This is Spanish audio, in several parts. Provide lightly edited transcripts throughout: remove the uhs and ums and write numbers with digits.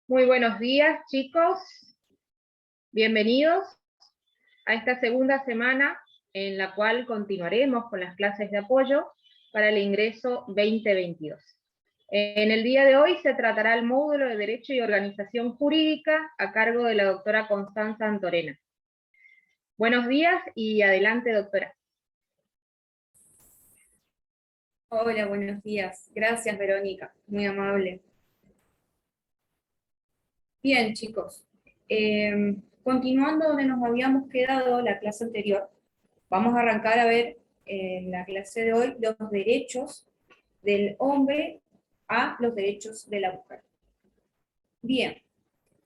Muy buenos días, chicos. Bienvenidos a esta segunda semana en la cual continuaremos con las clases de apoyo para el ingreso 2022. En el día de hoy se tratará el módulo de Derecho y Organización Jurídica a cargo de la doctora Constanza Antorena. Buenos días y adelante, doctora. Hola, buenos días. Gracias, Verónica. Muy amable. Bien, chicos. Continuando donde nos habíamos quedado la clase anterior, vamos a arrancar a ver en la clase de hoy los derechos del hombre a los derechos de la mujer. Bien,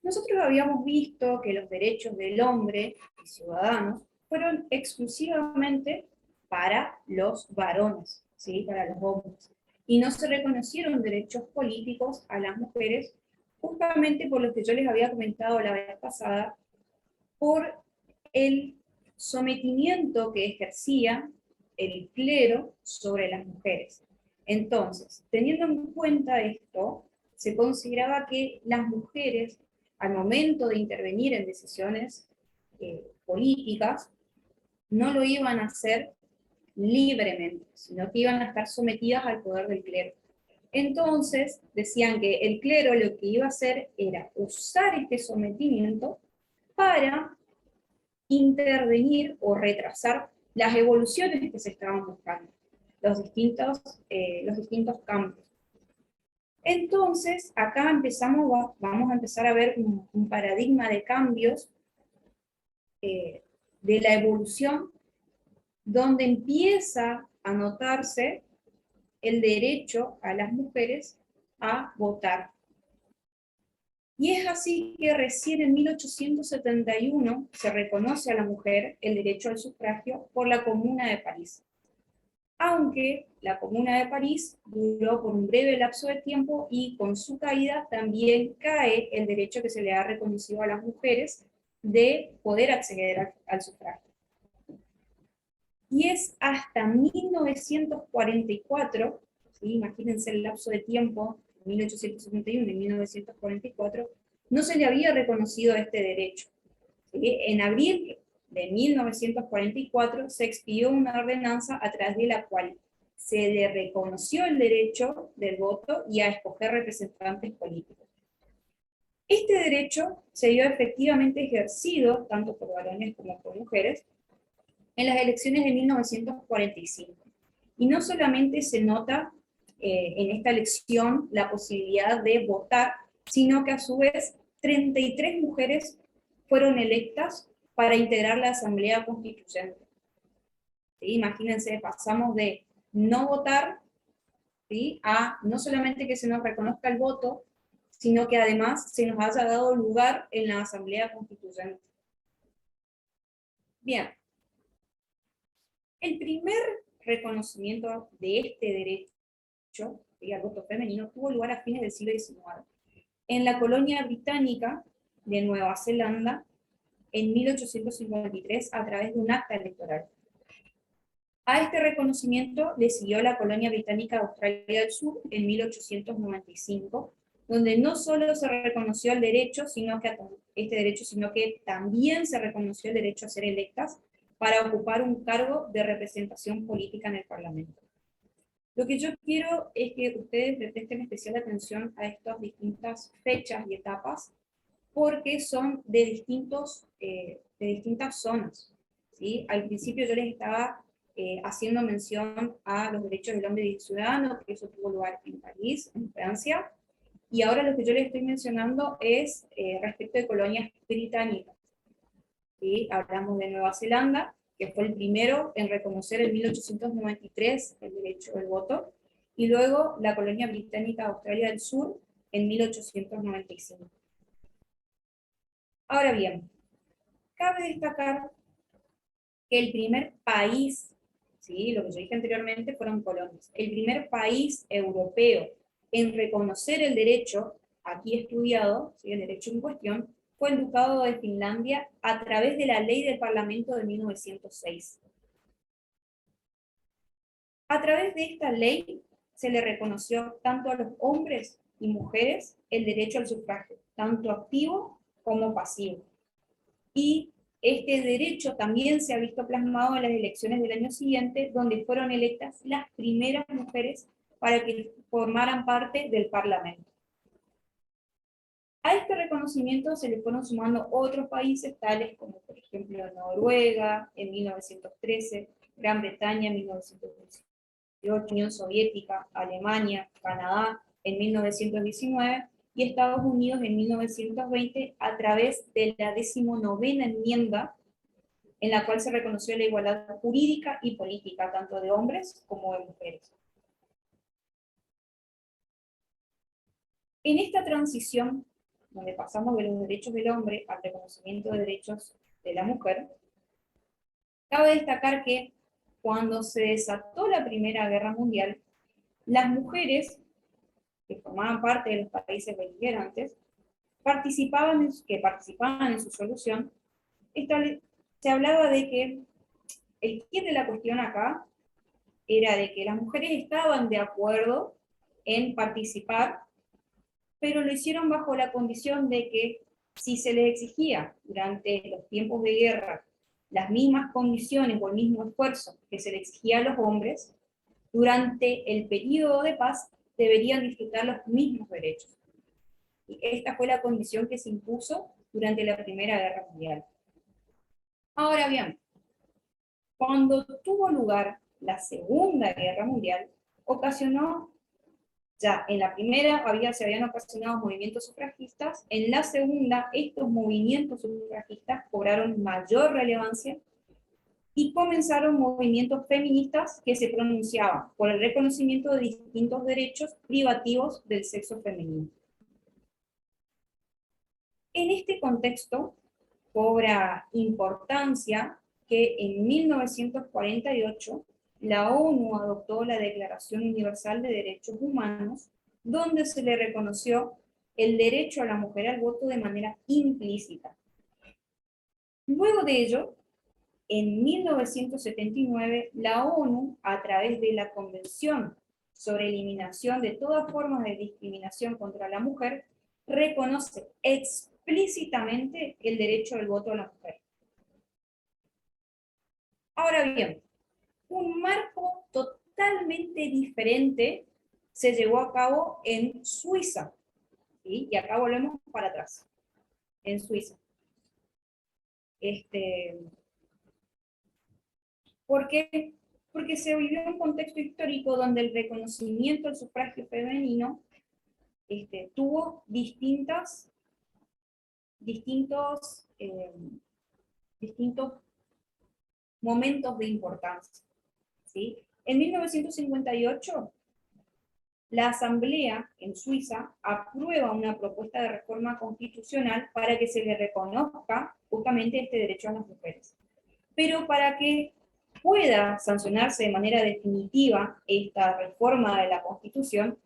nosotros habíamos visto que los derechos del hombre y ciudadanos fueron exclusivamente para los varones, ¿sí? Para los hombres. Y no se reconocieron derechos políticos a las mujeres, justamente por lo que yo les había comentado la vez pasada, por el sometimiento que ejercía el clero sobre las mujeres. Entonces, teniendo en cuenta esto, se consideraba que las mujeres, al momento de intervenir en decisiones políticas, no lo iban a hacer libremente, sino que iban a estar sometidas al poder del clero. Entonces, decían que el clero lo que iba a hacer era usar este sometimiento para intervenir o retrasar las evoluciones que se estaban buscando, los distintos campos. Entonces, acá vamos a empezar a ver un paradigma de cambios de la evolución, donde empieza a notarse el derecho a las mujeres a votar. Y es así que recién en 1871 se reconoce a la mujer el derecho al sufragio por la Comuna de París. Aunque la Comuna de París duró por un breve lapso de tiempo y con su caída también cae el derecho que se le ha reconocido a las mujeres de poder acceder al sufragio. Y es hasta 1944, ¿sí? Imagínense el lapso de tiempo, 1871 y 1944, no se le había reconocido este derecho. ¿Sí? En abril de 1944 se expidió una ordenanza a través de la cual se le reconoció el derecho del voto y a escoger representantes políticos. Este derecho se vio efectivamente ejercido tanto por varones como por mujeres en las elecciones de 1945. Y no solamente se nota en esta elección la posibilidad de votar, sino que a su vez 33 mujeres fueron electas para integrar la Asamblea Constituyente. ¿Sí? Imagínense, pasamos de no votar, ¿sí?, a no solamente que se nos reconozca el voto, sino que además se nos haya dado lugar en la Asamblea Constituyente. Bien, el primer reconocimiento de este derecho, al voto femenino, tuvo lugar a fines del siglo XIX, en la colonia británica de Nueva Zelanda, en 1853, a través de un acta electoral. A este reconocimiento le siguió la colonia británica de Australia del Sur en 1895, donde no solo se reconoció el derecho, sino que también se reconoció el derecho a ser electas para ocupar un cargo de representación política en el Parlamento. Lo que yo quiero es que ustedes le presten especial atención a estas distintas fechas y etapas, porque son de distintas zonas, ¿sí? Al principio yo les estaba haciendo mención a los derechos del hombre y del ciudadano, que eso tuvo lugar en París, en Francia, y ahora lo que yo les estoy mencionando es respecto de colonias británicas. ¿Sí? Hablamos de Nueva Zelanda, que fue el primero en reconocer en 1893 el derecho del voto, y luego la colonia británica de Australia del Sur en 1895. Ahora bien, cabe destacar que el primer país, ¿sí?, lo que yo dije anteriormente fueron colonias, el primer país europeo en reconocer el derecho aquí estudiado, ¿sí?, el derecho en cuestión, fue el Ducado de Finlandia a través de la Ley del Parlamento de 1906. A través de esta ley se le reconoció tanto a los hombres y mujeres el derecho al sufragio, tanto activo como pasivo. Y este derecho también se ha visto plasmado en las elecciones del año siguiente, donde fueron electas las primeras mujeres para que formaran parte del Parlamento. A este reconocimiento se le fueron sumando otros países, tales como por ejemplo Noruega en 1913, Gran Bretaña en 1918, Unión Soviética, Alemania, Canadá en 1919 y Estados Unidos en 1920 a través de la 19ª enmienda, en la cual se reconoció la igualdad jurídica y política, tanto de hombres como de mujeres. En esta transición, donde pasamos de los derechos del hombre al reconocimiento de derechos de la mujer, cabe destacar que cuando se desató la Primera Guerra Mundial, las mujeres que formaban parte de los países beligerantes participaban en su solución. Se hablaba de que el quid de la cuestión acá era de que las mujeres estaban de acuerdo en participar, pero lo hicieron bajo la condición de que si se les exigía durante los tiempos de guerra las mismas condiciones o el mismo esfuerzo que se le exigía a los hombres, durante el periodo de paz deberían disfrutar los mismos derechos. Y esta fue la condición que se impuso durante la Primera Guerra Mundial. Ahora bien, cuando tuvo lugar la Segunda Guerra Mundial, ocasionó, ya en la primera se habían ocasionado movimientos sufragistas, en la segunda estos movimientos sufragistas cobraron mayor relevancia y comenzaron movimientos feministas que se pronunciaban por el reconocimiento de distintos derechos privativos del sexo femenino. En este contexto cobra importancia que en 1948 la ONU adoptó la Declaración Universal de Derechos Humanos, donde se le reconoció el derecho a la mujer al voto de manera implícita. Luego de ello, en 1979, la ONU, a través de la Convención sobre Eliminación de todas formas de discriminación contra la mujer, reconoce explícitamente el derecho al voto a la mujer. Ahora bien, un marco totalmente diferente se llevó a cabo en Suiza, ¿sí? Y acá volvemos para atrás, en Suiza. ¿Por qué? Porque se vivió un contexto histórico donde el reconocimiento del sufragio femenino tuvo distintos momentos de importancia, ¿sí? En 1958, la Asamblea en Suiza aprueba una propuesta de reforma constitucional para que se le reconozca justamente este derecho a las mujeres. Pero para que pueda sancionarse de manera definitiva esta reforma de la Constitución,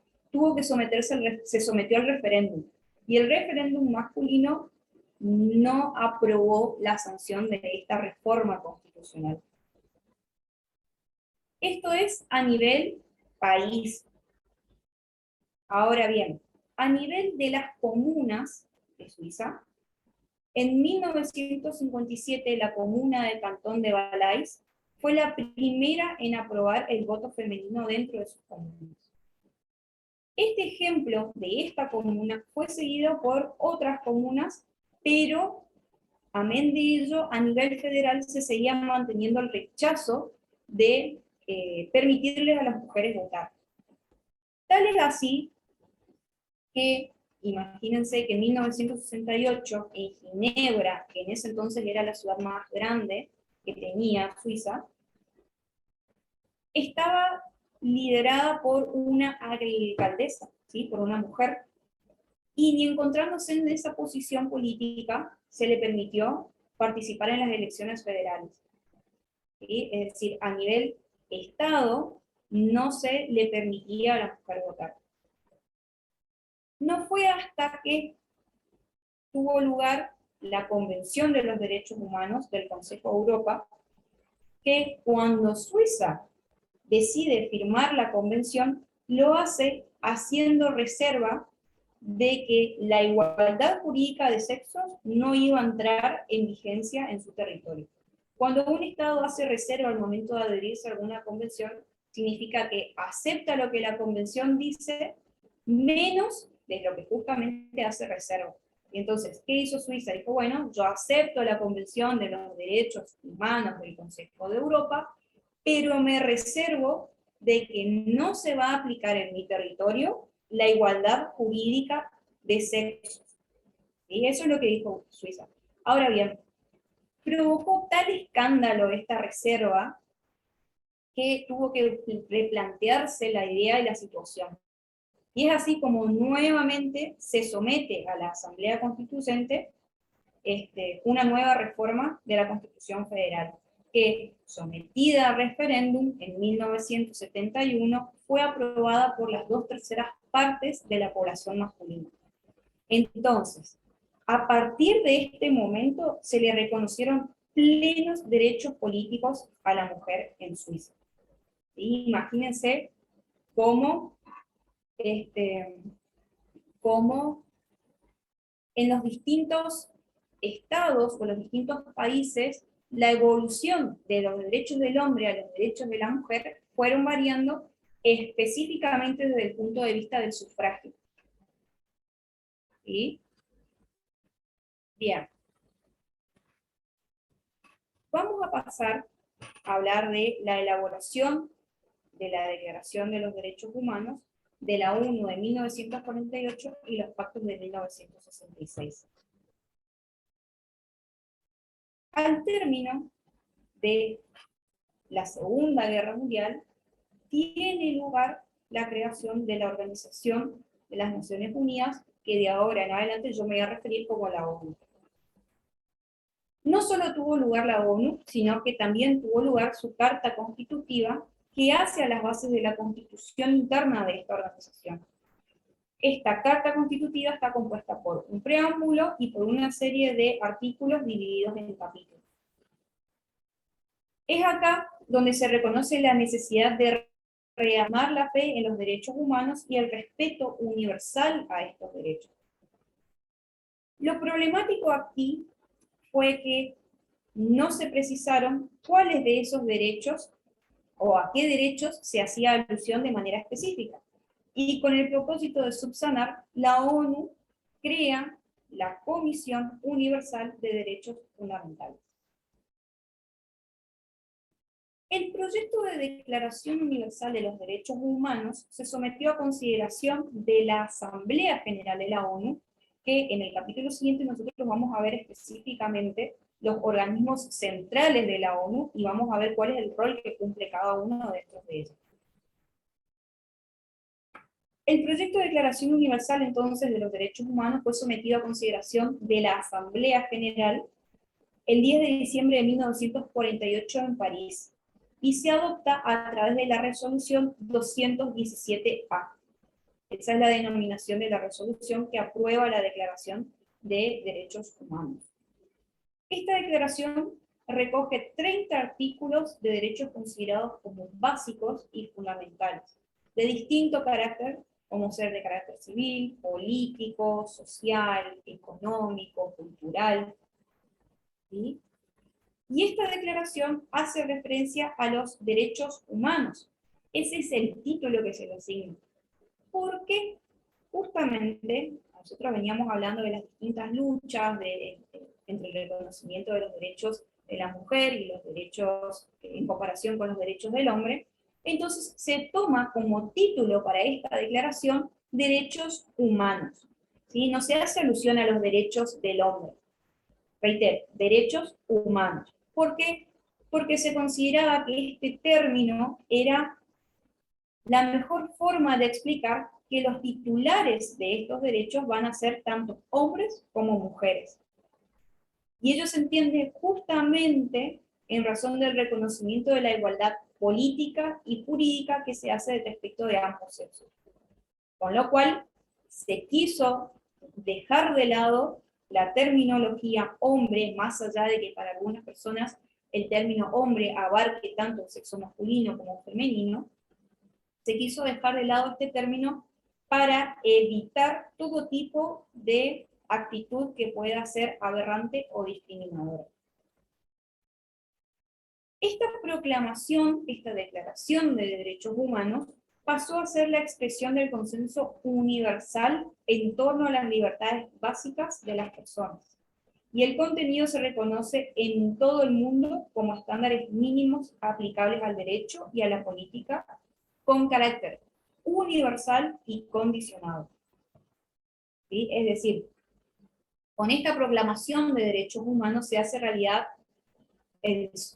se sometió al referéndum. Y el referéndum masculino no aprobó la sanción de esta reforma constitucional. Esto es a nivel país. Ahora bien, a nivel de las comunas de Suiza, en 1957 la comuna del cantón de Valais fue la primera en aprobar el voto femenino dentro de sus comunas. Este ejemplo de esta comuna fue seguido por otras comunas, pero amén de ello, a nivel federal se seguía manteniendo el rechazo de permitirles a las mujeres votar. Tal es así que, imagínense que en 1968, en Ginebra, que en ese entonces era la ciudad más grande que tenía Suiza, estaba liderada por una alcaldesa, ¿sí? Por una mujer, y ni encontrándose en esa posición política, se le permitió participar en las elecciones federales. ¿Sí? Es decir, a nivel Estado, no se le permitía a la mujer votar. No fue hasta que tuvo lugar la Convención de los Derechos Humanos del Consejo de Europa, que cuando Suiza decide firmar la convención, lo hace haciendo reserva de que la igualdad jurídica de sexos no iba a entrar en vigencia en su territorio. Cuando un Estado hace reserva al momento de adherirse a alguna convención, significa que acepta lo que la convención dice, menos de lo que justamente hace reserva. Y entonces, ¿qué hizo Suiza? Dijo, bueno, yo acepto la Convención de los Derechos Humanos del Consejo de Europa, pero me reservo de que no se va a aplicar en mi territorio la igualdad jurídica de sexos. Y eso es lo que dijo Suiza. Ahora bien, provocó tal escándalo esta reserva que tuvo que replantearse la idea y la situación. Y es así como nuevamente se somete a la Asamblea Constituyente una nueva reforma de la Constitución Federal, que, sometida a referéndum en 1971, fue aprobada por las 2/3 partes de la población masculina. Entonces, a partir de este momento se le reconocieron plenos derechos políticos a la mujer en Suiza. ¿Sí? Imagínense cómo, cómo en los distintos estados o los distintos países la evolución de los derechos del hombre a los derechos de la mujer fueron variando específicamente desde el punto de vista del sufragio. ¿Sí? Bien. Vamos a pasar a hablar de la elaboración de la Declaración de los Derechos Humanos de la ONU de 1948 y los pactos de 1966. Al término de la Segunda Guerra Mundial, tiene lugar la creación de la Organización de las Naciones Unidas, que de ahora en adelante yo me voy a referir como la ONU. No solo tuvo lugar la ONU, sino que también tuvo lugar su Carta Constitutiva, que hace a las bases de la constitución interna de esta organización. Esta Carta Constitutiva está compuesta por un preámbulo y por una serie de artículos divididos en capítulos. Es acá donde se reconoce la necesidad de reafirmar la fe en los derechos humanos y el respeto universal a estos derechos. Lo problemático aquí fue que no se precisaron cuáles de esos derechos o a qué derechos se hacía alusión de manera específica. Y con el propósito de subsanar, la ONU crea la Comisión Universal de Derechos Fundamentales. El proyecto de Declaración Universal de los Derechos Humanos se sometió a consideración de la Asamblea General de la ONU, que en el capítulo siguiente nosotros vamos a ver específicamente los organismos centrales de la ONU y vamos a ver cuál es el rol que cumple cada uno de estos de ellos. El proyecto de Declaración Universal entonces de los Derechos Humanos fue sometido a consideración de la Asamblea General el 10 de diciembre de 1948 en París, y se adopta a través de la resolución 217A. Esa es la denominación de la resolución que aprueba la Declaración de Derechos Humanos. Esta declaración recoge 30 artículos de derechos considerados como básicos y fundamentales, de distinto carácter, como ser de carácter civil, político, social, económico, cultural, ¿sí? Y esta declaración hace referencia a los derechos humanos. Ese es el título que se le asigna. Porque justamente nosotros veníamos hablando de las distintas luchas entre el reconocimiento de los derechos de la mujer y los derechos en comparación con los derechos del hombre. Entonces se toma como título para esta declaración derechos humanos. ¿Sí? No se hace alusión a los derechos del hombre. Reitero, derechos humanos. ¿Por qué? Porque se consideraba que este término era la mejor forma de explicar que los titulares de estos derechos van a ser tanto hombres como mujeres. Y ello se entiende justamente en razón del reconocimiento de la igualdad política y jurídica que se hace respecto de ambos sexos. Con lo cual, se quiso dejar de lado la terminología hombre, más allá de que para algunas personas el término hombre abarque tanto el sexo masculino como femenino, se quiso dejar de lado este término para evitar todo tipo de actitud que pueda ser aberrante o discriminadora. Esta proclamación, esta Declaración de Derechos Humanos, pasó a ser la expresión del consenso universal en torno a las libertades básicas de las personas. Y el contenido se reconoce en todo el mundo como estándares mínimos aplicables al derecho y a la política con carácter universal y condicionado. ¿Sí? Es decir, con esta proclamación de derechos humanos se hace realidad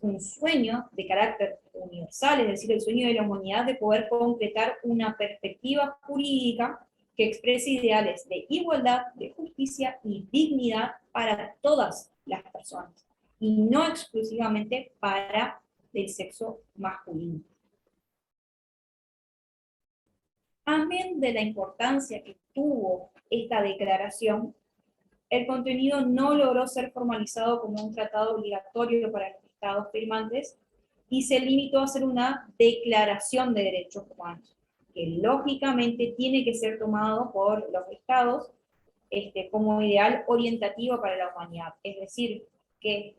un sueño de carácter universal, es decir, el sueño de la humanidad de poder concretar una perspectiva jurídica que exprese ideales de igualdad, de justicia y dignidad para todas las personas, y no exclusivamente para el sexo masculino. Amén de la importancia que tuvo esta declaración, el contenido no logró ser formalizado como un tratado obligatorio para los estados firmantes y se limitó a ser una declaración de derechos humanos, que lógicamente tiene que ser tomado por los estados como ideal orientativo para la humanidad. Es decir, que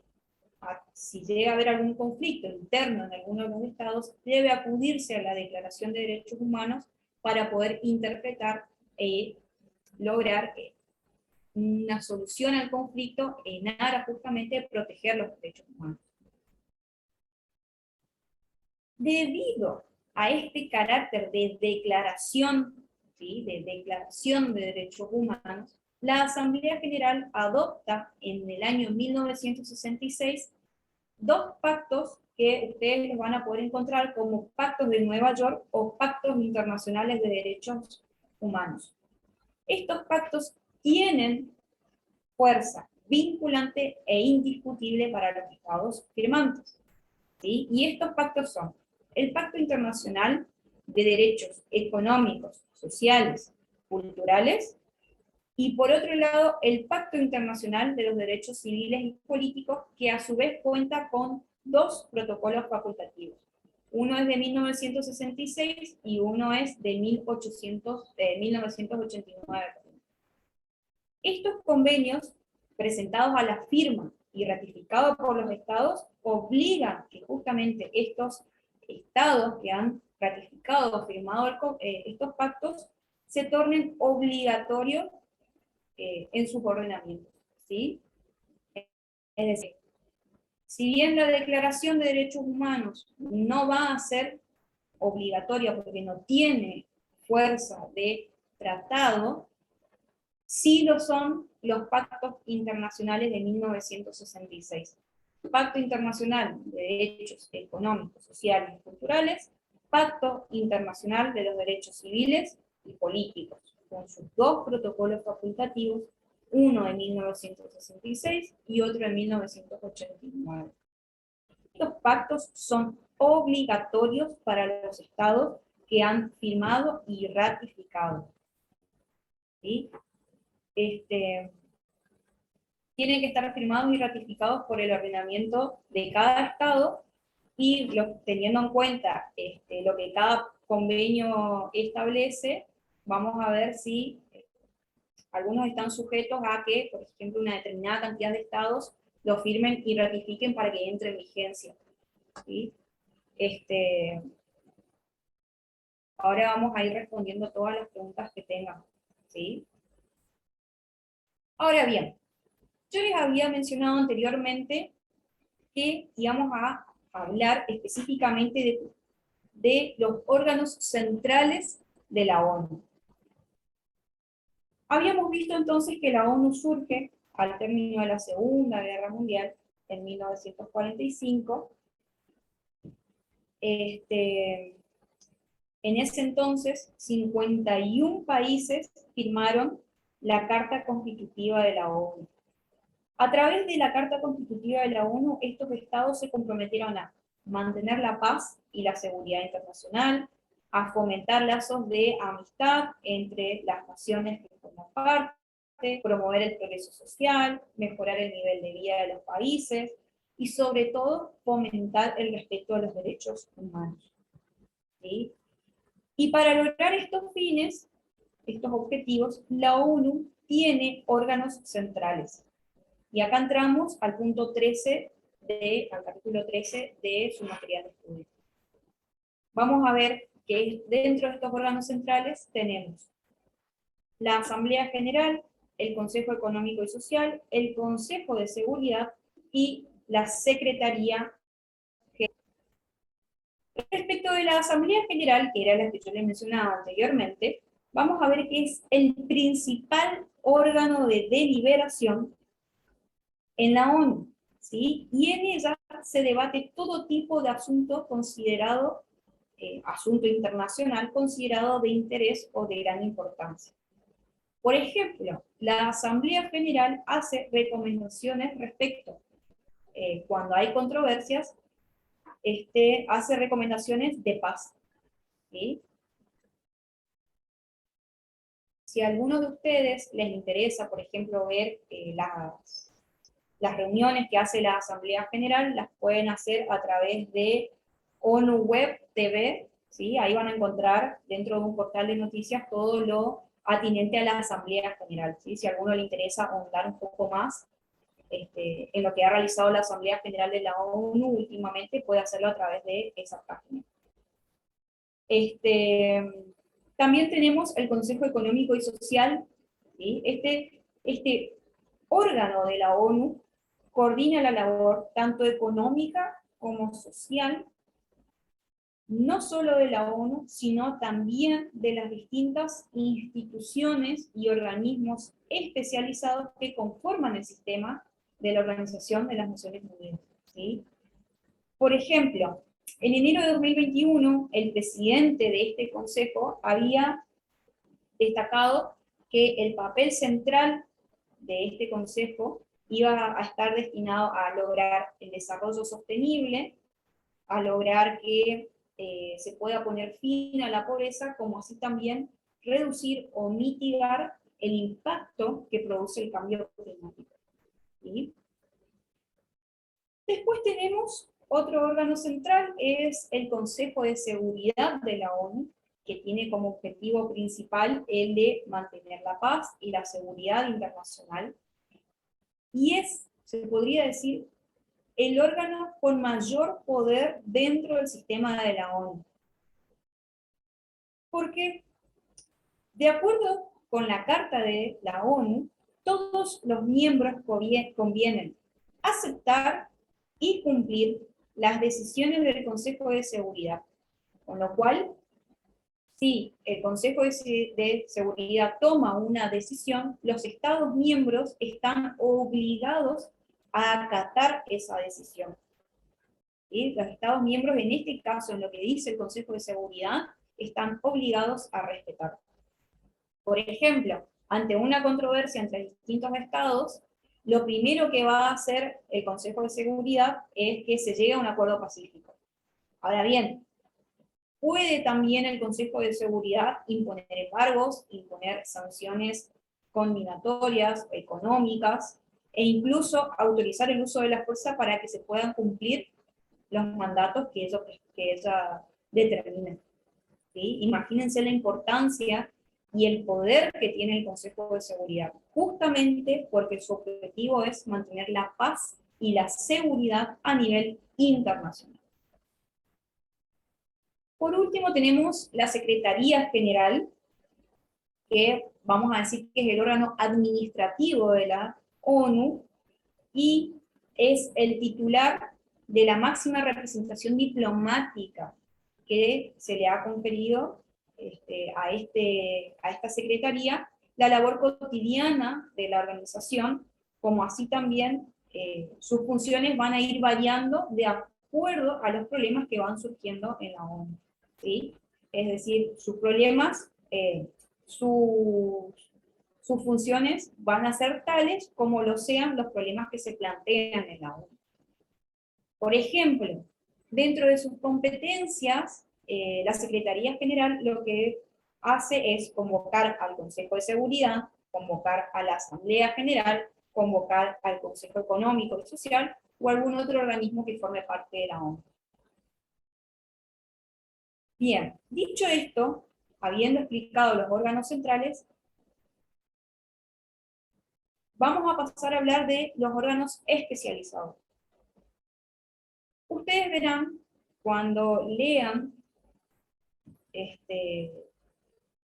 si llega a haber algún conflicto interno en alguno de los estados, debe acudirse a la Declaración de Derechos Humanos para poder interpretar y lograr una solución al conflicto en aras justamente de proteger los derechos humanos. Debido a este carácter de declaración, ¿sí?, de declaración de derechos humanos, la Asamblea General adopta en el año 1966 dos pactos que ustedes los van a poder encontrar como pactos de Nueva York o pactos internacionales de derechos humanos. Estos pactos tienen fuerza vinculante e indiscutible para los estados firmantes, ¿sí? Y estos pactos son el Pacto Internacional de Derechos Económicos, Sociales, Culturales, y por otro lado el Pacto Internacional de los Derechos Civiles y Políticos, que a su vez cuenta con dos protocolos facultativos. Uno es de 1966 y uno es de 1989. Estos convenios, presentados a la firma y ratificados por los estados, obligan que justamente estos estados que han ratificado o firmado estos pactos se tornen obligatorios en sus ordenamientos, ¿sí? Es decir, si bien la Declaración de Derechos Humanos no va a ser obligatoria porque no tiene fuerza de tratado, sí lo son los pactos internacionales de 1966. Pacto Internacional de Derechos Económicos, Sociales y Culturales, Pacto Internacional de los Derechos Civiles y Políticos, con sus dos protocolos facultativos, uno de 1966 y otro de 1989. Estos pactos son obligatorios para los estados que han firmado y ratificado, ¿sí? Tienen que estar firmados y ratificados por el ordenamiento de cada estado y teniendo en cuenta lo que cada convenio establece, vamos a ver si algunos están sujetos a que, por ejemplo, una determinada cantidad de estados lo firmen y ratifiquen para que entre en vigencia, ¿sí? Ahora vamos a ir respondiendo todas las preguntas que tengan, ¿sí? Ahora bien, yo les había mencionado anteriormente que íbamos a hablar específicamente de los órganos centrales de la ONU. Habíamos visto entonces que la ONU surge al término de la Segunda Guerra Mundial, en 1945. En ese entonces, 51 países firmaron la Carta Constitutiva de la ONU. A través de la Carta Constitutiva de la ONU, estos estados se comprometieron a mantener la paz y la seguridad internacional, a fomentar lazos de amistad entre las naciones que forman parte, promover el progreso social, mejorar el nivel de vida de los países y sobre todo fomentar el respeto a los derechos humanos, ¿sí? Y para lograr estos fines, estos objetivos, la ONU tiene órganos centrales. Y acá entramos al punto 13, al capítulo 13 de su material de estudio. Vamos a ver que dentro de estos órganos centrales tenemos la Asamblea General, el Consejo Económico y Social, el Consejo de Seguridad y la Secretaría General. Respecto de la Asamblea General, que era la que yo les mencionaba anteriormente, vamos a ver que es el principal órgano de deliberación en la ONU, ¿sí? Y en ella se debate todo tipo de asunto considerado, asunto internacional considerado de interés o de gran importancia. Por ejemplo, la Asamblea General hace recomendaciones respecto, cuando hay controversias, hace recomendaciones de paz, ¿sí? Si a alguno de ustedes les interesa, por ejemplo, ver las reuniones que hace la Asamblea General, las pueden hacer a través de ONU Web TV, ¿sí? Ahí van a encontrar dentro de un portal de noticias todo lo atinente a la Asamblea General, ¿sí? Si a alguno le interesa ahondar un poco más en lo que ha realizado la Asamblea General de la ONU últimamente, puede hacerlo a través de esa página. También tenemos el Consejo Económico y Social, ¿sí? Este órgano de la ONU coordina la labor tanto económica como social, no solo de la ONU, sino también de las distintas instituciones y organismos especializados que conforman el sistema de la Organización de las Naciones Unidas, ¿sí? Por ejemplo, en enero de 2021, el presidente de este consejo había destacado que el papel central de este consejo iba a estar destinado a lograr el desarrollo sostenible, a lograr que se pueda poner fin a la pobreza, como así también reducir o mitigar el impacto que produce el cambio climático. ¿Sí? Después tenemos otro órgano central, es el Consejo de Seguridad de la ONU, que tiene como objetivo principal el de mantener la paz y la seguridad internacional. Y es, se podría decir, el órgano con mayor poder dentro del sistema de la ONU. Porque, de acuerdo con la Carta de la ONU, todos los miembros convienen aceptar y cumplir las decisiones del Consejo de Seguridad. Con lo cual, si el Consejo de Seguridad toma una decisión, los Estados miembros están obligados a acatar esa decisión. ¿Sí? Los Estados miembros, en este caso, en lo que dice el Consejo de Seguridad, están obligados a respetar. Por ejemplo, ante una controversia entre distintos estados, lo primero que va a hacer el Consejo de Seguridad es que se llegue a un acuerdo pacífico. Ahora bien, puede también el Consejo de Seguridad imponer embargos, imponer sanciones combinatorias, económicas, e incluso autorizar el uso de la fuerza para que se puedan cumplir los mandatos que ella determine. ¿Sí? Imagínense la importancia y el poder que tiene el Consejo de Seguridad, justamente porque su objetivo es mantener la paz y la seguridad a nivel internacional. Por último tenemos la Secretaría General, que vamos a decir que es el órgano administrativo de la ONU, y es el titular de la máxima representación diplomática que se le ha conferido a esta secretaría, la labor cotidiana de la organización, como así también sus funciones van a ir variando de acuerdo a los problemas que van surgiendo en la ONU. ¿Sí? Es decir, sus problemas, sus funciones van a ser tales como lo sean los problemas que se plantean en la ONU. Por ejemplo, dentro de sus competencias, la Secretaría General lo que hace es convocar al Consejo de Seguridad, convocar a la Asamblea General, convocar al Consejo Económico y Social o algún otro organismo que forme parte de la ONU. Bien, dicho esto, habiendo explicado los órganos centrales, vamos a pasar a hablar de los órganos especializados. Ustedes verán, cuando lean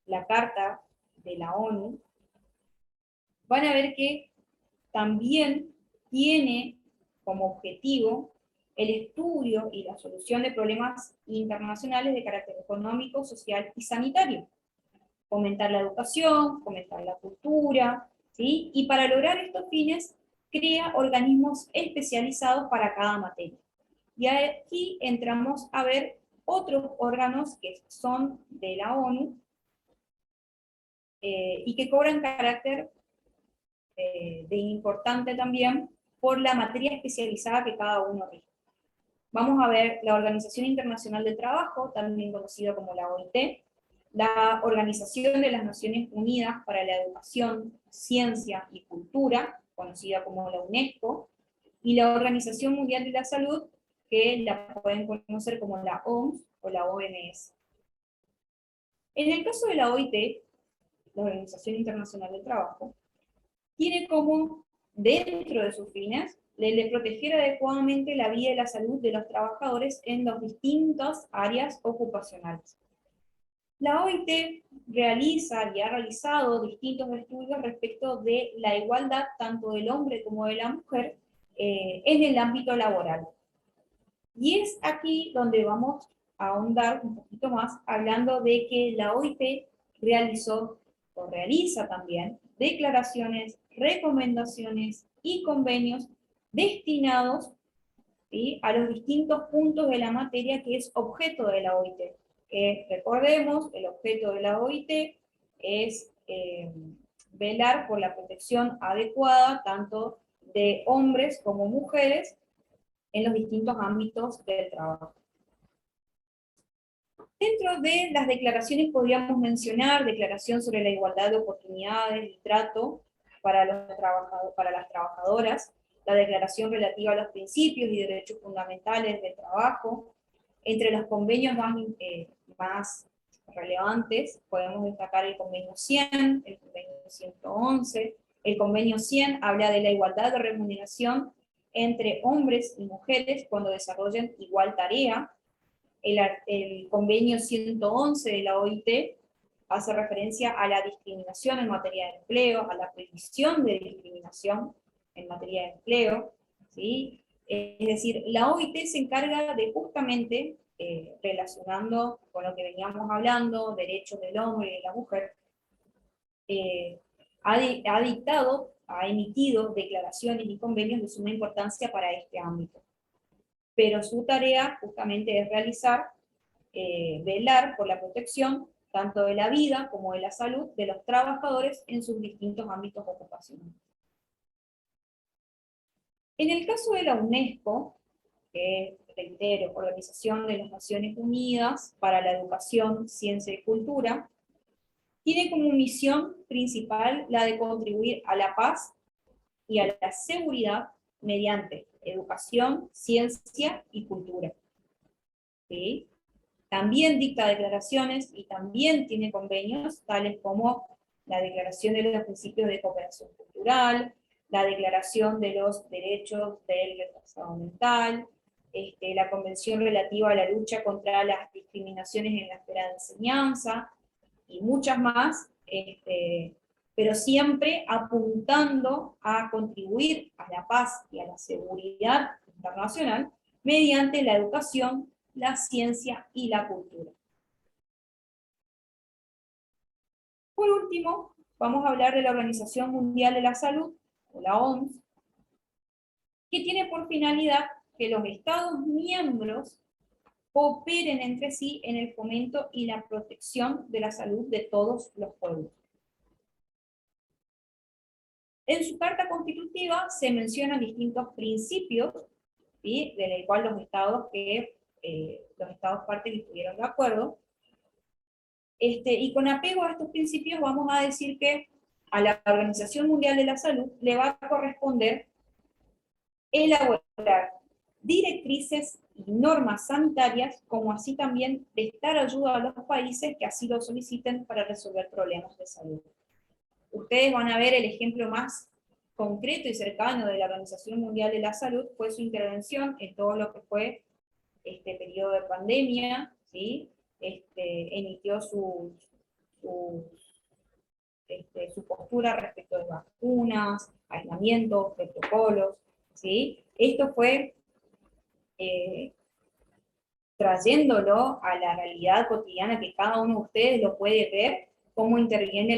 la Carta de la ONU, van a ver que también tiene como objetivo el estudio y la solución de problemas internacionales de carácter económico, social y sanitario. Fomentar la educación, fomentar la cultura, ¿sí? Y para lograr estos fines, crea organismos especializados para cada materia. Y aquí entramos a ver otros órganos que son de la ONU y que cobran carácter de importante también por la materia especializada que cada uno rige. Vamos a ver la Organización Internacional del Trabajo, también conocida como la OIT, la Organización de las Naciones Unidas para la Educación, Ciencia y Cultura, conocida como la UNESCO, y la Organización Mundial de la Salud, que la pueden conocer como la OMS o la OMS. En el caso de la OIT, la Organización Internacional del Trabajo, tiene como, dentro de sus fines, de proteger adecuadamente la vida y la salud de los trabajadores en las distintas áreas ocupacionales. La OIT realiza y ha realizado distintos estudios respecto de la igualdad tanto del hombre como de la mujer en el ámbito laboral. Y es aquí donde vamos a ahondar un poquito más, hablando de que la OIT realizó, o realiza también, declaraciones, recomendaciones y convenios destinados, ¿sí?, a los distintos puntos de la materia que es objeto de la OIT. Recordemos, el objeto de la OIT es velar por la protección adecuada tanto de hombres como mujeres en los distintos ámbitos del trabajo. Dentro de las declaraciones podríamos mencionar declaración sobre la igualdad de oportunidades y trato para las trabajadoras, la declaración relativa a los principios y derechos fundamentales del trabajo. Entre los convenios más relevantes podemos destacar el convenio 100, el convenio 111. El convenio 100 habla de la igualdad de remuneración entre hombres y mujeres cuando desarrollen igual tarea. El convenio 111 de la OIT hace referencia a la discriminación en materia de empleo, a la prohibición de discriminación en materia de empleo, ¿sí? Es decir, la OIT se encarga de justamente, relacionando con lo que veníamos hablando, derechos del hombre y de la mujer, ha emitido declaraciones y convenios de suma importancia para este ámbito. Pero su tarea justamente es velar por la protección tanto de la vida como de la salud de los trabajadores en sus distintos ámbitos ocupacionales. En el caso de la UNESCO, que reitero, Organización de las Naciones Unidas para la Educación, Ciencia y Cultura, tiene como misión principal la de contribuir a la paz y a la seguridad mediante educación, ciencia y cultura. ¿Sí? También dicta declaraciones y también tiene convenios, tales como la Declaración de los Principios de Cooperación Cultural, la Declaración de los Derechos del Retrasado Mental, la Convención relativa a la lucha contra las discriminaciones en la esfera de enseñanza, y muchas más, pero siempre apuntando a contribuir a la paz y a la seguridad internacional mediante la educación, la ciencia y la cultura. Por último, vamos a hablar de la Organización Mundial de la Salud, o la OMS, que tiene por finalidad que los Estados miembros cooperen entre sí en el fomento y la protección de la salud de todos los pueblos. En su carta constitutiva se mencionan distintos principios, ¿sí?, de los cuales los estados partes estuvieron de acuerdo, y con apego a estos principios vamos a decir que a la Organización Mundial de la Salud le va a corresponder elaborar directrices y normas sanitarias, como así también prestar ayuda a los países que así lo soliciten para resolver problemas de salud. Ustedes van a ver el ejemplo más concreto y cercano de la Organización Mundial de la Salud, fue su intervención en todo lo que fue este periodo de pandemia, ¿sí? Emitió su postura respecto de vacunas, aislamientos, protocolos, ¿sí? Esto fue trayéndolo a la realidad cotidiana que cada uno de ustedes lo puede ver, cómo intervino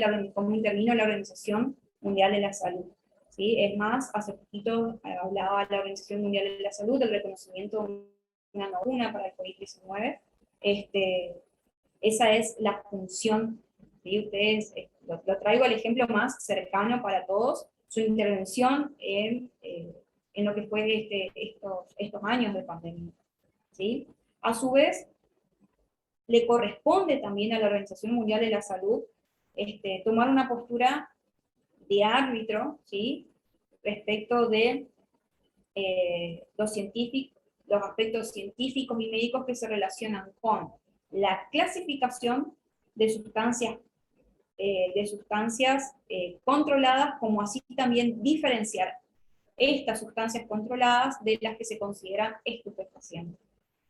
la Organización Mundial de la Salud. ¿Sí? Es más, hace poquito hablaba la Organización Mundial de la Salud del reconocimiento de una vacuna para el COVID-19. Esa es la función, ¿sí? Ustedes, lo traigo al ejemplo más cercano para todos, su intervención en lo que fue estos años de pandemia. ¿Sí? A su vez, le corresponde también a la Organización Mundial de la Salud tomar una postura de árbitro, ¿sí? Respecto de los aspectos científicos y médicos que se relacionan con la clasificación de sustancias controladas, como así también diferenciar estas sustancias controladas de las que se consideran estupefacientes.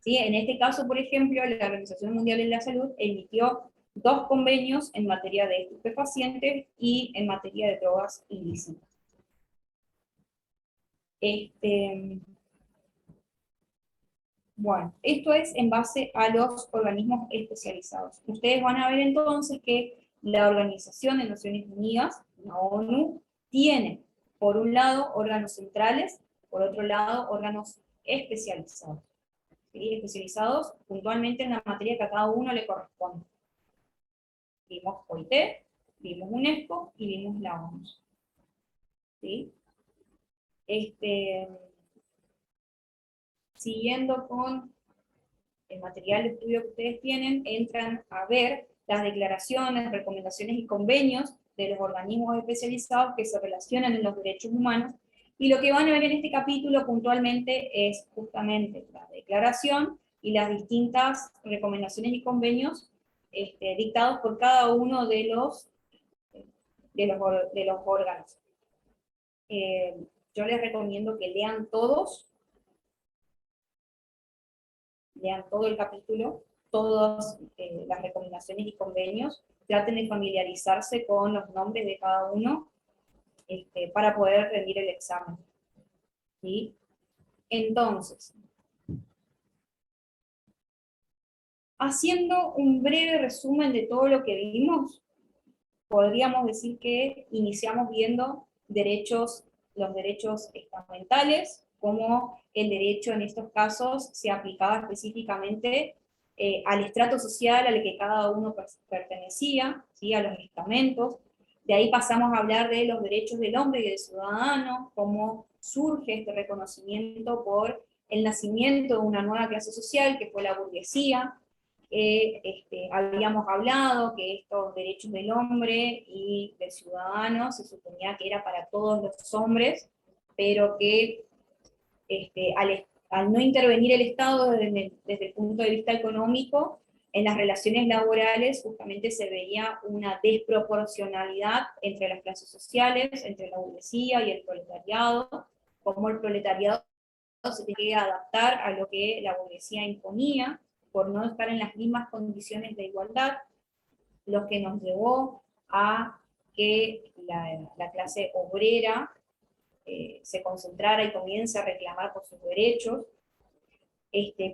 ¿Sí? En este caso, por ejemplo, la Organización Mundial de la Salud emitió 2 convenios en materia de estupefacientes y en materia de drogas ilícitas. Bueno, esto es en base a los organismos especializados. Ustedes van a ver entonces que la Organización de Naciones Unidas, la ONU, tiene, por un lado, órganos centrales, por otro lado, órganos especializados. ¿Sí? Especializados puntualmente en la materia que a cada uno le corresponde. Vimos OIT, vimos UNESCO y vimos la ONU. ¿Sí? Siguiendo con el material de estudio que ustedes tienen, entran a ver las declaraciones, recomendaciones y convenios de los organismos especializados que se relacionan en los derechos humanos, y lo que van a ver en este capítulo puntualmente es justamente la declaración y las distintas recomendaciones y convenios dictados por cada uno de los órganos. Yo les recomiendo que lean todos, lean todo el capítulo, todas las recomendaciones y convenios, traten de familiarizarse con los nombres de cada uno para poder rendir el examen. ¿Sí? Entonces, haciendo un breve resumen de todo lo que vimos, podríamos decir que iniciamos viendo los derechos estamentales, como el derecho en estos casos se aplicaba específicamente al estrato social al que cada uno pertenecía, ¿sí? A los estamentos. De ahí pasamos a hablar de los derechos del hombre y del ciudadano, cómo surge este reconocimiento por el nacimiento de una nueva clase social que fue la burguesía. Habíamos hablado que estos derechos del hombre y del ciudadano se suponía que era para todos los hombres, pero que al no intervenir el Estado desde el punto de vista económico, en las relaciones laborales justamente se veía una desproporcionalidad entre las clases sociales, entre la burguesía y el proletariado, como el proletariado se tenía que adaptar a lo que la burguesía imponía, por no estar en las mismas condiciones de igualdad, lo que nos llevó a que la clase obrera se concentrara y comience a reclamar por sus derechos.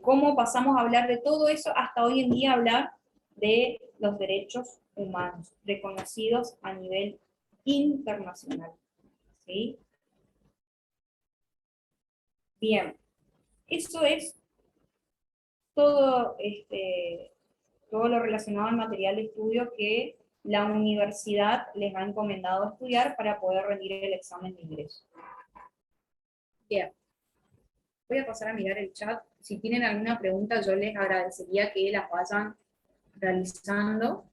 Cómo pasamos a hablar de todo eso hasta hoy en día hablar de los derechos humanos, reconocidos a nivel internacional. ¿Sí? Bien, eso es todo, todo lo relacionado al material de estudio que la universidad les ha encomendado estudiar para poder rendir el examen de ingreso. Bien, voy a pasar a mirar el chat. Si tienen alguna pregunta, yo les agradecería que las vayan realizando.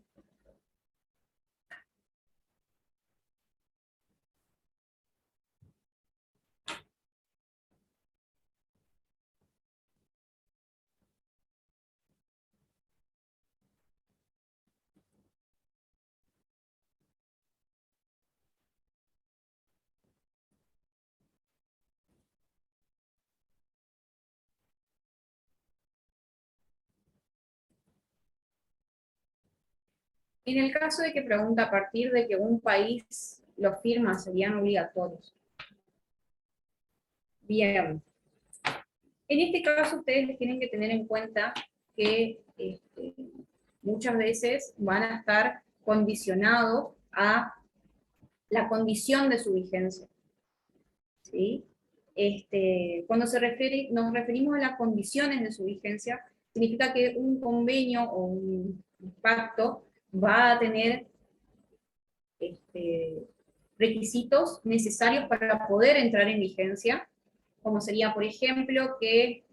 En el caso de que pregunta a partir de que un país lo firma, serían obligatorios. Bien. En este caso ustedes tienen que tener en cuenta que muchas veces van a estar condicionados a la condición de su vigencia. ¿Sí? Cuando nos referimos a las condiciones de su vigencia, significa que un convenio o un pacto va a tener requisitos necesarios para poder entrar en vigencia, como sería, por ejemplo, que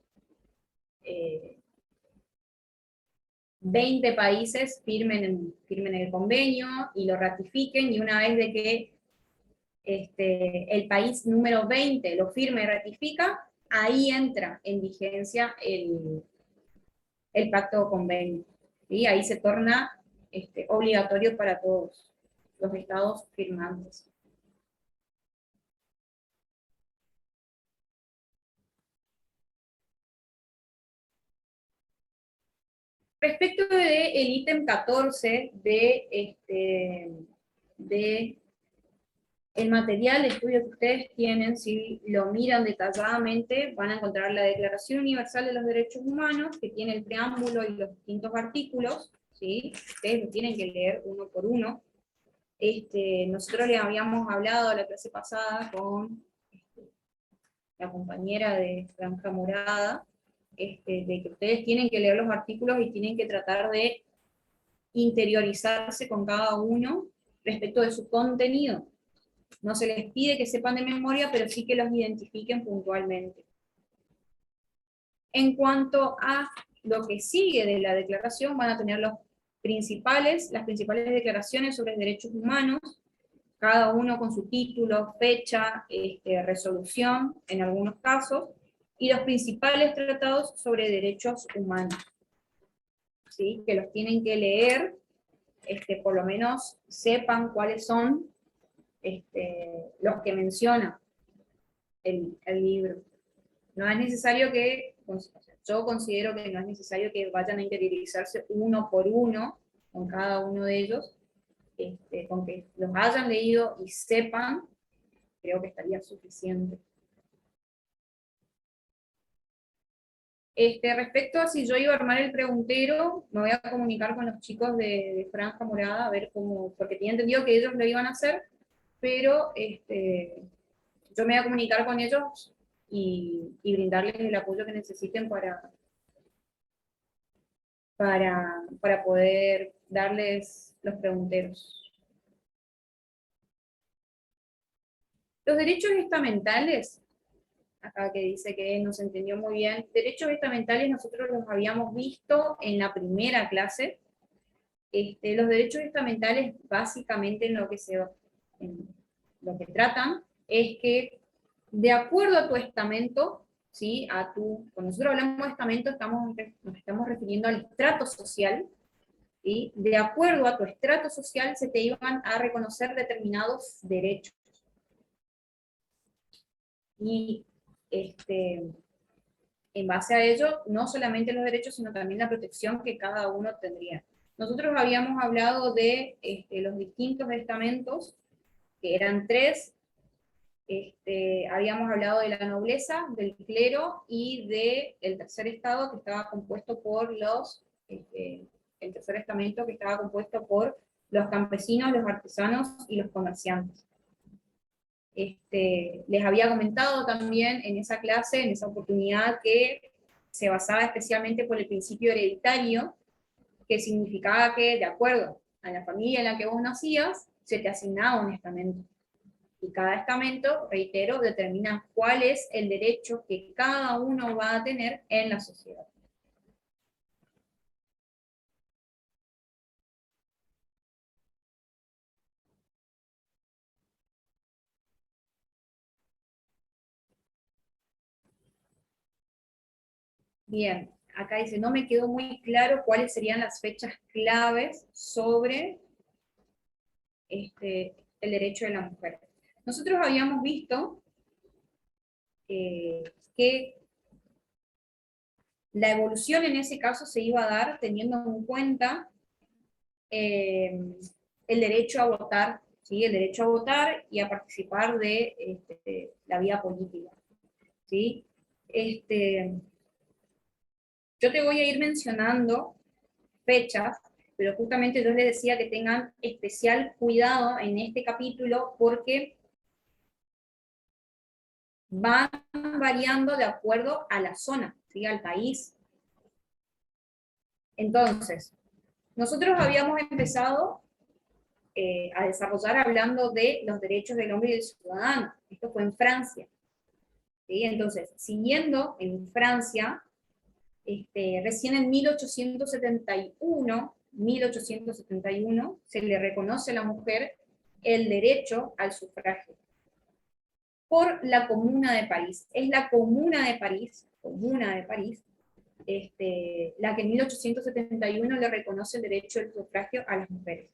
20 países firmen el convenio y lo ratifiquen, y una vez de que el país número 20 lo firma y ratifica, ahí entra en vigencia el pacto o convenio. ¿Sí? Ahí se torna obligatorio para todos los estados firmantes. Respecto del ítem 14 de el material de estudio que ustedes tienen, si lo miran detalladamente, van a encontrar la Declaración Universal de los Derechos Humanos, que tiene el preámbulo y los distintos artículos, ¿sí? Ustedes lo tienen que leer uno por uno. Nosotros le habíamos hablado la clase pasada con la compañera de Franja Morada, de que ustedes tienen que leer los artículos y tienen que tratar de interiorizarse con cada uno respecto de su contenido. No se les pide que sepan de memoria, pero sí que los identifiquen puntualmente. En cuanto a lo que sigue de la declaración, van a tener las principales declaraciones sobre derechos humanos, cada uno con su título, fecha, resolución, en algunos casos, y los principales tratados sobre derechos humanos, ¿sí? Que los tienen que leer, por lo menos sepan cuáles son los que menciona el libro. No es necesario que, yo considero que no es necesario que vayan a interiorizarse uno por uno con cada uno de ellos, con que los hayan leído y sepan, creo que estaría suficiente. Respecto a si yo iba a armar el preguntero, me voy a comunicar con los chicos de Franja Morada, a ver cómo, porque tenía entendido que ellos lo iban a hacer, pero yo me voy a comunicar con ellos y brindarles el apoyo que necesiten para poder darles los pregunteros. Los derechos estamentales, acá que dice que no se entendió muy bien, derechos estamentales nosotros los habíamos visto en la primera clase. Los derechos estamentales básicamente en lo que tratan es que de acuerdo a tu estamento, ¿sí? Cuando nosotros hablamos de estamento nos estamos refiriendo al estrato social, ¿sí? De acuerdo a tu estrato social se te iban a reconocer determinados derechos. Y en base a ello, no solamente los derechos, sino también la protección que cada uno tendría. Nosotros habíamos hablado de los distintos estamentos, que eran 3. Habíamos hablado de la nobleza, del clero y del tercer estado, que estaba compuesto por el tercer estamento, que estaba compuesto por los campesinos, los artesanos y los comerciantes. Les había comentado también en esa clase, en esa oportunidad, que se basaba especialmente por el principio hereditario, que significaba que, de acuerdo a la familia en la que vos nacías, se te asignaba un estamento. Y cada estamento, reitero, determina cuál es el derecho que cada uno va a tener en la sociedad. Bien, acá dice, no me quedó muy claro cuáles serían las fechas claves sobre el derecho de la mujer. Nosotros habíamos visto que la evolución en ese caso se iba a dar teniendo en cuenta el derecho a votar, ¿sí? El derecho a votar y a participar de la vida política, ¿sí? Yo te voy a ir mencionando fechas, pero justamente yo les decía que tengan especial cuidado en este capítulo porque van variando de acuerdo a la zona, ¿sí? Al país. Entonces, nosotros habíamos empezado a desarrollar hablando de los derechos del hombre y del ciudadano. Esto fue en Francia, ¿sí? Entonces, siguiendo en Francia, recién en 1871 se le reconoce a la mujer el derecho al sufragio por la Comuna de París. Es la Comuna de París, la que en 1871 le reconoce el derecho al sufragio a las mujeres.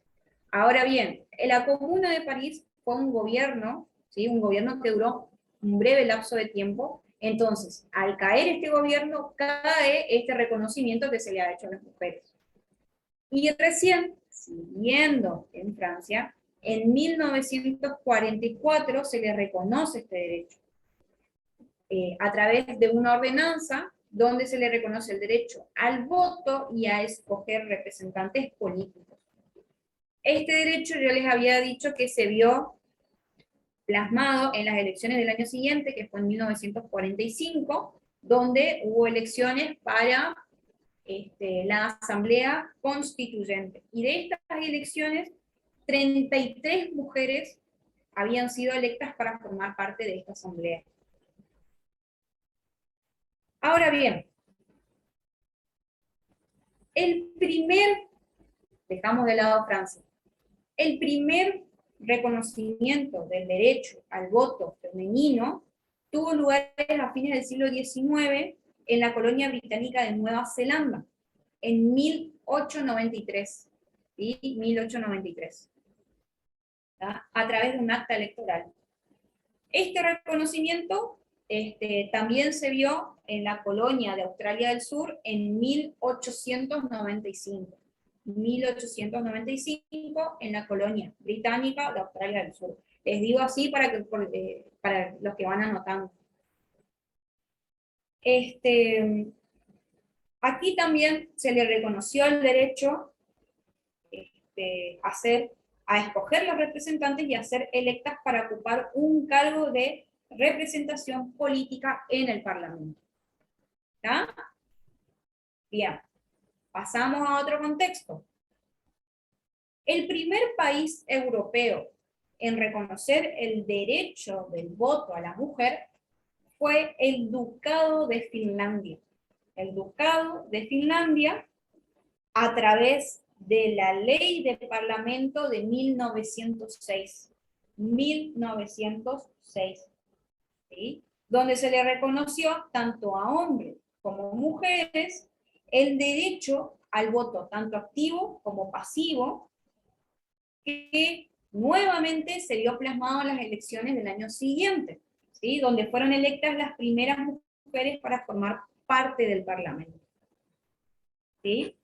Ahora bien, la Comuna de París fue un gobierno, ¿sí? Un gobierno que duró un breve lapso de tiempo. Entonces, al caer este gobierno, cae este reconocimiento que se le ha hecho a las mujeres. Y recién, siguiendo en Francia, en 1944 se le reconoce este derecho, a través de una ordenanza donde se le reconoce el derecho al voto y a escoger representantes políticos. Este derecho yo les había dicho que se vio plasmado en las elecciones del año siguiente, que fue en 1945, donde hubo elecciones para la Asamblea Constituyente. Y de estas elecciones, 33 mujeres habían sido electas para formar parte de esta Asamblea. Ahora bien, dejamos de lado Francia, el primer reconocimiento del derecho al voto femenino tuvo lugar a fines del siglo XIX en la colonia británica de Nueva Zelanda, en 1893, ¿sí? 1893, ¿tá? A través de un acta electoral. Este reconocimiento también se vio en la colonia de Australia del Sur en 1895. 1895 en la colonia británica de Australia del Sur. Les digo así para los que van anotando. Aquí también se le reconoció el derecho a escoger los representantes y a ser electas para ocupar un cargo de representación política en el Parlamento. ¿Está? Bien, pasamos a otro contexto. El primer país europeo en reconocer el derecho del voto a la mujer fue el Ducado de Finlandia. El Ducado de Finlandia, a través de la Ley de Parlamento de 1906. 1906. ¿Sí? Donde se le reconoció tanto a hombres como mujeres el derecho al voto, tanto activo como pasivo, que nuevamente se vio plasmado en las elecciones del año siguiente, ¿sí? Donde fueron electas las primeras mujeres para formar parte del Parlamento. ¿Sí?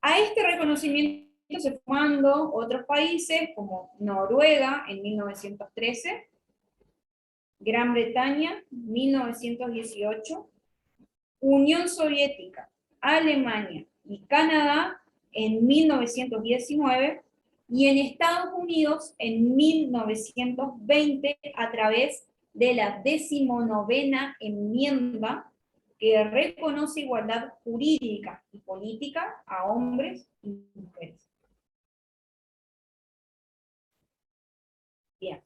A este reconocimiento se sumando otros países como Noruega en 1913, Gran Bretaña 1918, Unión Soviética, Alemania y Canadá en 1919, y en Estados Unidos en 1920 a través de la 19ª enmienda que reconoce igualdad jurídica y política a hombres y mujeres. Bien.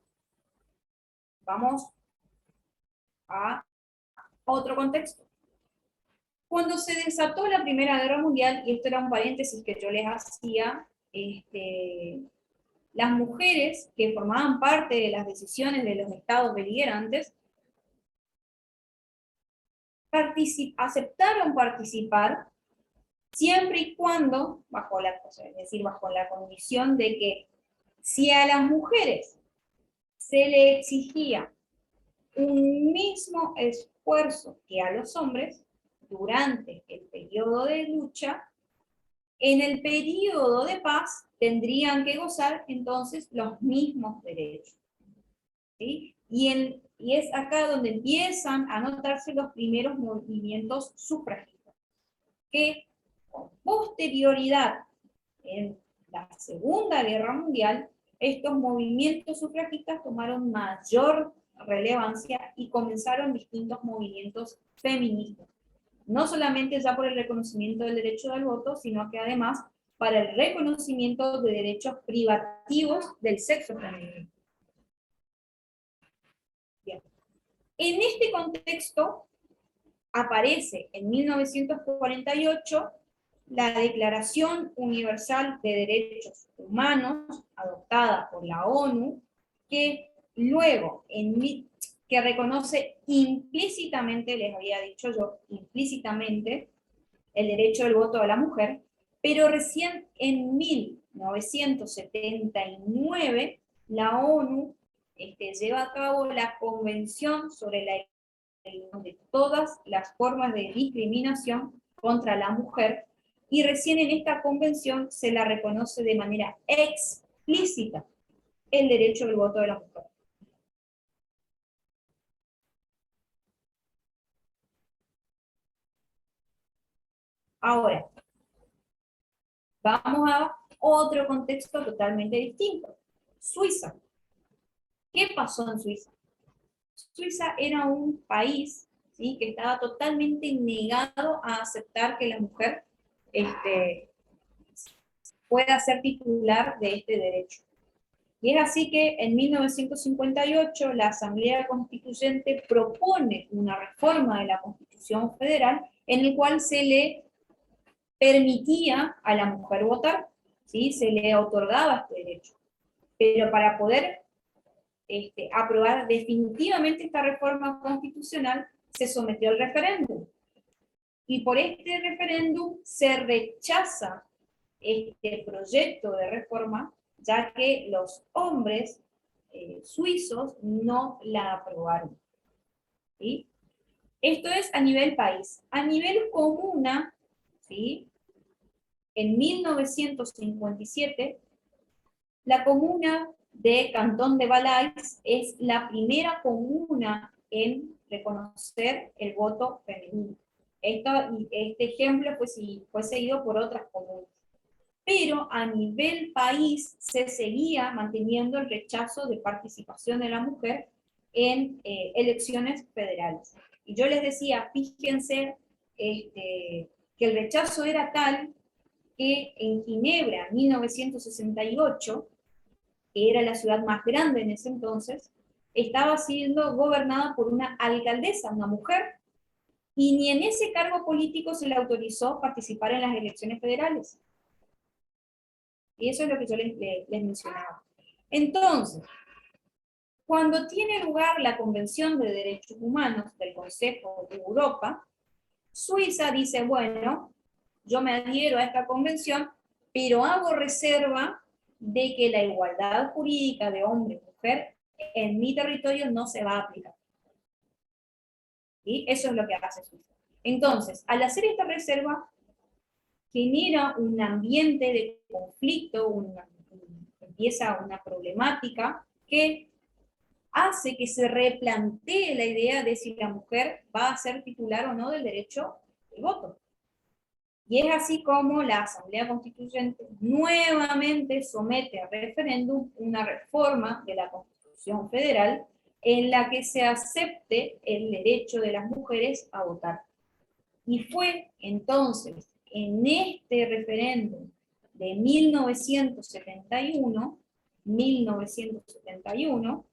Vamos a otro contexto. Cuando se desató la Primera Guerra Mundial, y esto era un paréntesis que yo les hacía, las mujeres que formaban parte de las decisiones de los estados beligerantes aceptaron participar siempre y cuando, bajo la condición de que si a las mujeres se le exigía un mismo esfuerzo que a los hombres durante el periodo de lucha, En el periodo de paz tendrían que gozar entonces los mismos derechos. ¿Sí? Y es acá donde empiezan a notarse los primeros movimientos sufragistas, que con posterioridad en la Segunda Guerra Mundial, estos movimientos sufragistas tomaron mayor relevancia y comenzaron distintos movimientos feministas. No solamente ya por el reconocimiento del derecho del voto, sino que además para el reconocimiento de derechos privativos del sexo femenino. Bien. En este contexto aparece en 1948 la Declaración Universal de Derechos Humanos, adoptada por la ONU, que luego, que reconoce implícitamente, les había dicho yo, implícitamente, el derecho del voto a la mujer, pero recién en 1979 la ONU lleva a cabo la Convención sobre la Eliminación de todas las formas de discriminación contra la mujer, y recién en esta convención se la reconoce de manera explícita el derecho del voto de la mujer. Ahora, vamos a otro contexto totalmente distinto. Suiza. ¿Qué pasó en Suiza? Suiza era un país, ¿sí?, que estaba totalmente negado a aceptar que la mujer pueda ser titular de este derecho. Y es así que en 1958 la Asamblea Constituyente propone una reforma de la Constitución Federal en el cual se le permitía a la mujer votar, ¿sí?, se le otorgaba este derecho. Pero para poder aprobar definitivamente esta reforma constitucional, se sometió al referéndum. Y por este referéndum se rechaza este proyecto de reforma, ya que los hombres suizos no la aprobaron. ¿Sí? Esto es a nivel país. A nivel comuna, ¿sí?, en 1957, la comuna de Cantón de Valais es la primera comuna en reconocer el voto femenino. Este ejemplo fue seguido por otras comunas. Pero a nivel país se seguía manteniendo el rechazo de participación de la mujer en elecciones federales. Y yo les decía, fíjense que el rechazo era tal que en Ginebra, 1968, que era la ciudad más grande en ese entonces, estaba siendo gobernada por una alcaldesa, una mujer, y ni en ese cargo político se le autorizó participar en las elecciones federales. Y eso es lo que yo les mencionaba. Entonces, cuando tiene lugar la Convención de Derechos Humanos del Consejo de Europa, Suiza dice, bueno, yo me adhiero a esta convención, pero hago reserva de que la igualdad jurídica de hombre y mujer en mi territorio no se va a aplicar. ¿Sí? Eso es lo que hace Suiza. Entonces, al hacer esta reserva, genera un ambiente de conflicto, empieza una problemática que hace que se replantee la idea de si la mujer va a ser titular o no del derecho al voto. Y es así como la Asamblea Constituyente nuevamente somete a referéndum una reforma de la Constitución Federal en la que se acepte el derecho de las mujeres a votar. Y fue entonces en este referéndum de 1971,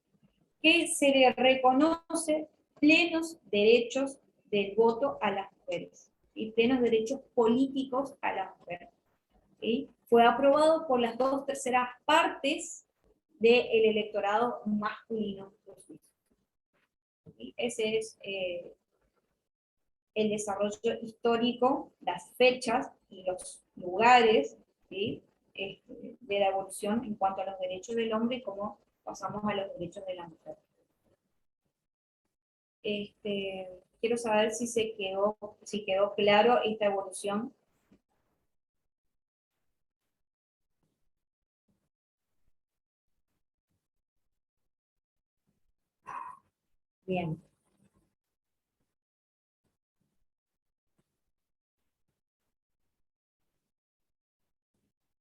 que se le reconoce plenos derechos del voto a las mujeres y plenos derechos políticos a la mujer. ¿Sí? Fue aprobado por las 2/3 partes del electorado masculino de Suiza. ¿Sí? Ese es el desarrollo histórico, las fechas y los lugares, ¿sí?, de la evolución en cuanto a los derechos del hombre y cómo pasamos a los derechos de la mujer. Quiero saber si quedó claro esta evolución. Bien.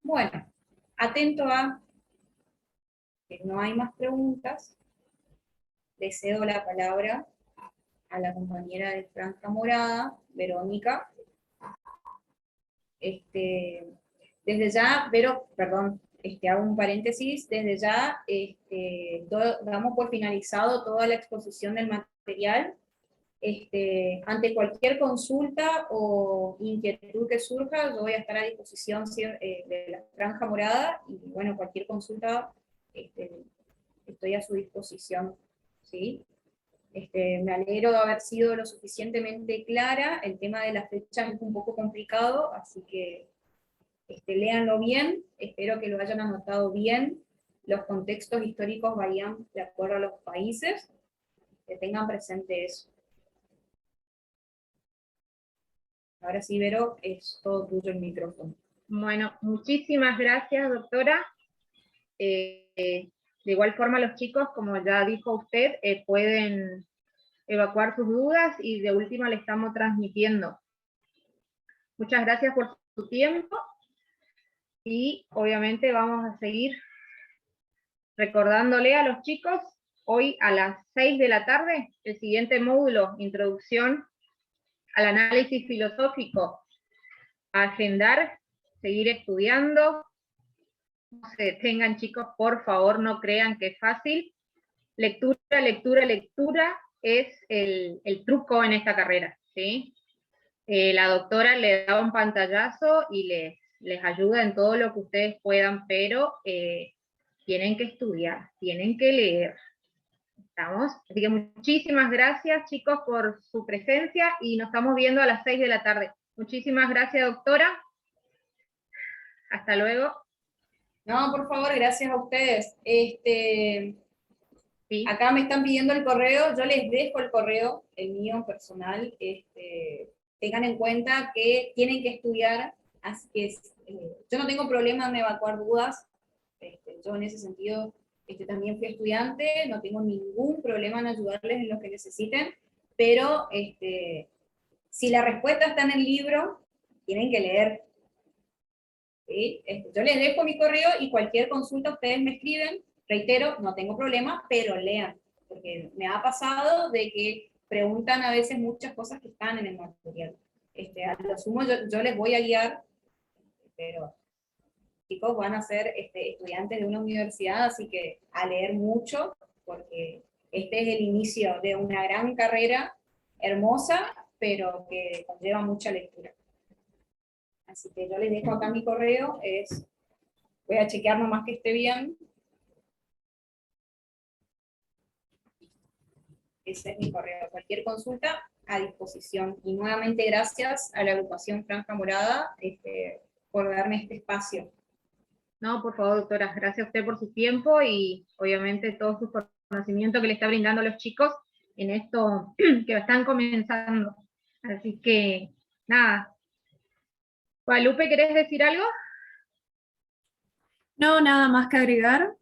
Bueno, atento a que no hay más preguntas, le cedo la palabra a la compañera de franja morada, Verónica. Desde ya, perdón, hago un paréntesis, desde ya damos por finalizado toda la exposición del material. Ante cualquier consulta o inquietud que surja, yo voy a estar a disposición de la franja morada, y bueno, cualquier consulta estoy a su disposición, ¿sí? Me alegro de haber sido lo suficientemente clara. El tema de las fechas es un poco complicado, así que léanlo bien, espero que lo hayan anotado bien. Los contextos históricos varían de acuerdo a los países, que tengan presente eso. Ahora sí, Vero, es todo tuyo el micrófono. Bueno, muchísimas gracias, doctora. De igual forma, los chicos, como ya dijo usted, pueden evacuar sus dudas y de última le estamos transmitiendo. Muchas gracias por su tiempo y obviamente vamos a seguir recordándole a los chicos hoy a las 6 de la tarde el siguiente módulo, Introducción al Análisis Filosófico. A agendar, seguir estudiando. No se detengan, chicos, por favor, no crean que es fácil. Lectura, lectura, lectura es el truco en esta carrera, ¿sí? La doctora le da un pantallazo y les ayuda en todo lo que ustedes puedan, pero tienen que estudiar, tienen que leer. ¿Estamos? Así que muchísimas gracias, chicos, por su presencia y nos estamos viendo a las 6 de la tarde. Muchísimas gracias, doctora. Hasta luego. No, por favor, gracias a ustedes. Sí. Acá me están pidiendo el correo, yo les dejo el correo, el mío personal. Tengan en cuenta que tienen que estudiar, así que yo no tengo problema en evacuar dudas. Yo en ese sentido también fui estudiante, no tengo ningún problema en ayudarles en lo que necesiten, pero si la respuesta está en el libro, tienen que leer. ¿Sí? Yo les dejo mi correo y cualquier consulta ustedes me escriben. Reitero, no tengo problema, pero lean, porque me ha pasado de que preguntan a veces muchas cosas que están en el material. A lo sumo yo les voy a guiar, pero chicos van a ser estudiantes de una universidad, así que a leer mucho, porque este es el inicio de una gran carrera hermosa, pero que conlleva mucha lectura. Así que yo les dejo acá mi correo, voy a chequear nomás que esté bien. Ese es mi correo. Cualquier consulta, a disposición. Y nuevamente gracias a la agrupación Franja Morada por darme este espacio. No, por favor, doctora, gracias a usted por su tiempo y obviamente todo su conocimiento que le está brindando a los chicos en esto que están comenzando. Así que, nada. Guadalupe, ¿querés decir algo? No, nada más que agregar,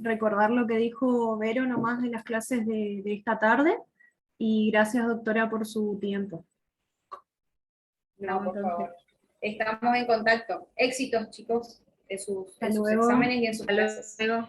recordar lo que dijo Vero nomás de las clases de esta tarde, y gracias, doctora, por su tiempo. No, por favor. Estamos en contacto. Éxitos, chicos, de sus exámenes y en sus clases. Hasta luego.